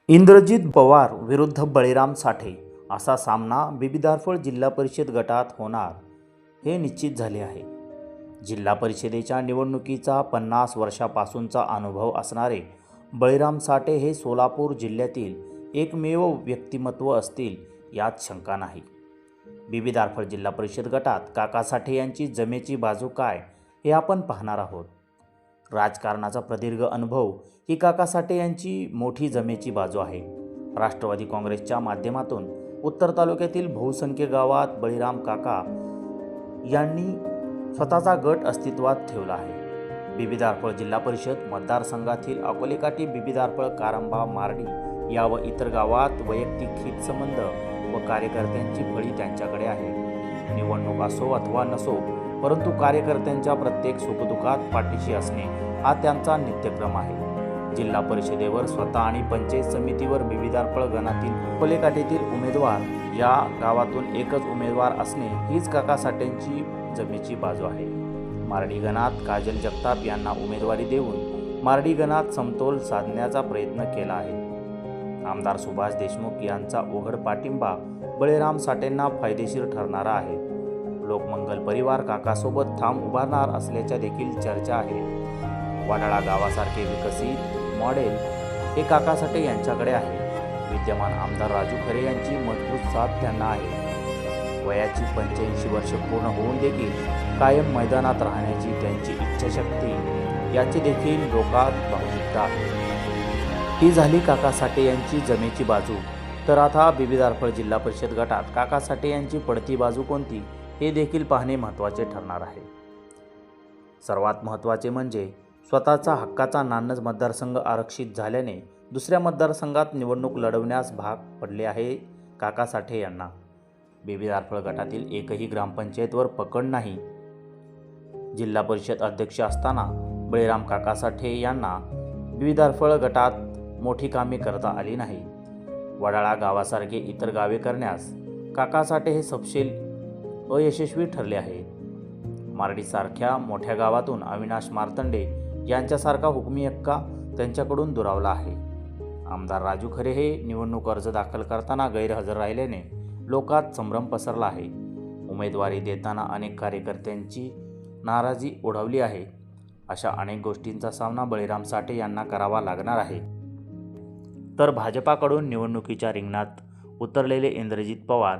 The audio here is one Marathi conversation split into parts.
इंद्रजित पवार विरुद्ध बळीराम साठे असा सामना बिबिदारफळ जिल्हा परिषद गटात होणार हे निश्चित झाले आहे। जिल्हा परिषदेच्या निवडणुकीचा 50 वर्षापासूनचा अनुभव असणारे बळीराम साठे हे सोलापूर जिल्ह्यातील एकमेव व्यक्तिमत्व असतील यात शंका नाही। बिबिदारफळ जिल्हा परिषद गटात काका साठे यांची जमेची बाजू काय हे आपण पाहणार आहोत। राजकारणाचा प्रदीर्घ अनुभव ही काका साठे यांची मोठी जमेची बाजू आहे। राष्ट्रवादी काँग्रेसच्या माध्यमातून उत्तर तालुक्यातील बहुसंख्य गावात बळीराम काका यांनी स्वतःचा गट अस्तित्वात ठेवला आहे। बिबिदारफळ जिल्हा परिषद मतदारसंघातील अकोलेकाठी, बिबिदारफळ, कारंबा, मार्डी या व इतर गावात वैयक्तिक हितसंबंध व कार्यकर्त्यांची फळी त्यांच्याकडे आहे। निवडणूक असो अथवा नसो, परंतु कार्यकर्त्यांच्या प्रत्येक सुखदुःखात पाठीशी असणे हा त्यांचा नित्यक्रम आहे। जिल्हा परिषदेवर स्वतः आणि पंचायत समितीवर बिबिदारफळ गणातील अकोलेकाठीतील उमेदवार या गावातून एकच उमेदवार असणे हीच काका साठेंची जमेची बाजू आहे। मार्डी गणात काजल जगताप यांना उमेदवारी देऊन मार्डी गणात समतोल साधण्याचा प्रयत्न केला आहे। आमदार सुभाष देशमुख यांचा उघड पाठिंबा बळीराम साठेंना फायदेशीर ठरणारा आहे। लोकमंगल परिवार काकासोबत ठाम उभारणार असल्याच्या देखील चर्चा आहे। वाडाळा गावासारखे विकसित मॉडेल हे काका साठे यांच्याकडे आहे। विद्यमान आमदार राजू खरे यांची मजबूत साथ त्यांना आहे। वयाची 85 वर्ष पूर्ण होऊन देखील कायम मैदानात राहण्याची त्यांची इच्छाशक्ती याची देखील लोकात भावनिकता आहे। ही झाली काका साठे यांची जमेची बाजू। तर आता बिबिदारफळ जिल्हा परिषद गटात काका साठे यांची पडती बाजू कोणती हे देखील पाहणे महत्त्वाचे ठरणार आहे। सर्वात महत्त्वाचे म्हणजे स्वतःचा हक्काचा नानज मतदारसंघ आरक्षित झाल्याने दुसऱ्या मतदारसंघात निवडणूक लढवण्यास भाग पडले आहे काका साठे यांना। बिबिदारफळ गटातील एकही ग्रामपंचायतवर पकड नाही। जिल्हा परिषद अध्यक्ष असताना बळीराम काका साठे यांना बिबिदारफळ गटात मोठी कामे करता आली नाही। वडाळा गावासारखे इतर गावे करण्यास काका साठे हे सपशेल अयशस्वी ठरले आहेत। मार्डीसारख्या मोठ्या गावातून अविनाश मार्तंडे यांच्यासारखा हुकमी हक्का त्यांच्याकडून दुरावला आहे। आमदार राजू खरे हे निवडणूक अर्ज दाखल करताना गैरहजर राहिल्याने लोकात संभ्रम पसरला आहे। उमेदवारी देताना अनेक कार्यकर्त्यांची नाराजी ओढवली आहे। अशा अनेक गोष्टींचा सामना बळीराम साठे यांना करावा लागणार आहे। तर भाजपाकडून निवडणुकीच्या रिंगणात उतरलेले इंद्रजित पवार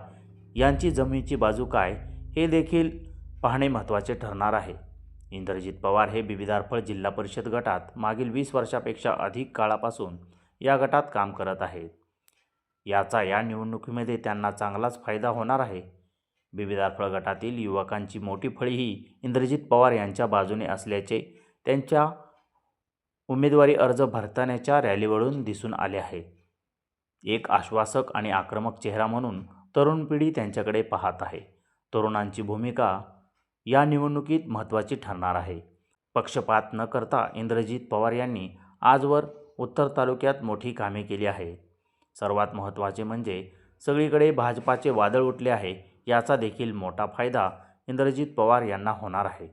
यांची जमेची बाजू काय हे देखील पाहणे महत्त्वाचे ठरणार आहे। इंद्रजित पवार हे बिबिदारफळ जिल्हा परिषद गटात मागील 20 वर्षापेक्षा अधिक काळापासून या गटात काम करत आहेत। याचा या निवडणुकीमध्ये त्यांना चांगलाच फायदा होणार आहे। बिबिदारफळ गटातील युवकांची मोठी फळी ही इंद्रजित पवार यांच्या बाजूने असल्याचे त्यांच्या उमेदवारी अर्ज भरतानाच्या रॅलीवरून दिसून आले आहे। एक आश्वासक आणि आक्रमक चेहरा म्हणून तरुण पिढी त्यांच्याकडे पाहत आहे। तरुणांची भूमिका या निवडणुकीत महत्त्वाची ठरणार आहे। पक्षपात न करता इंद्रजित पवार यांनी आजवर उत्तर तालुक्यात मोठी कामे केली आहेत। सर्वात महत्त्वाचे म्हणजे सगळीकडे भाजपाचे वादळ उठले आहे। याचा देखील मोठा फायदा इंद्रजित पवार यांना होणार आहे।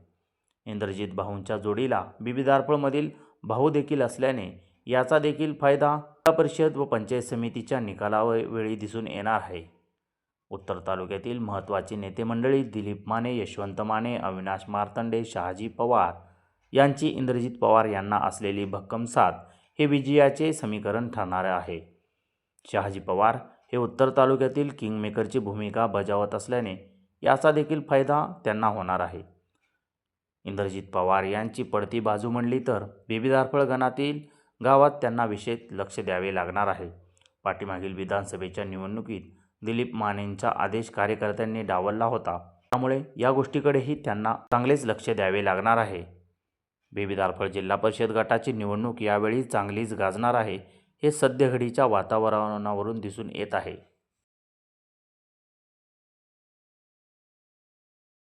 इंद्रजित भाऊंच्या जोडीला बिबिदारफळमधील भाऊ देखील असल्याने याचा देखील फायदा जिल्हा परिषद व पंचायत समितीच्या निकालावेळी दिसून येणार आहे। उत्तर तालुक्यातील महत्त्वाची नेते मंडळी दिलीप माने, यशवंत माने, अविनाश मार्तंडे, शहाजी पवार यांची इंद्रजित पवार यांना असलेली भक्कम साथ हे विजयाचे समीकरण ठरणार आहे। शहाजी पवार हे उत्तर तालुक्यातील किंगमेकरची भूमिका बजावत असल्याने याचा देखील फायदा त्यांना होणार आहे। इंद्रजित पवार यांची पडती बाजू म्हणली तर बिबिदारफळ गणातील गावात त्यांना विशेष लक्ष द्यावे लागणार आहे। पाठीमागील विधानसभेच्या निवडणुकीत दिलीप मानेंचा आदेश कार्यकर्त्यांनी डावलला होता, त्यामुळे या गोष्टीकडेही त्यांना चांगलेच लक्ष द्यावे लागणार आहे। बिबिदारफळ जिल्हा परिषद गटाची निवडणूक यावेळी चांगलीच गाजणार आहे हे सद्यघडीच्या वातावरणावरून दिसून येत आहे।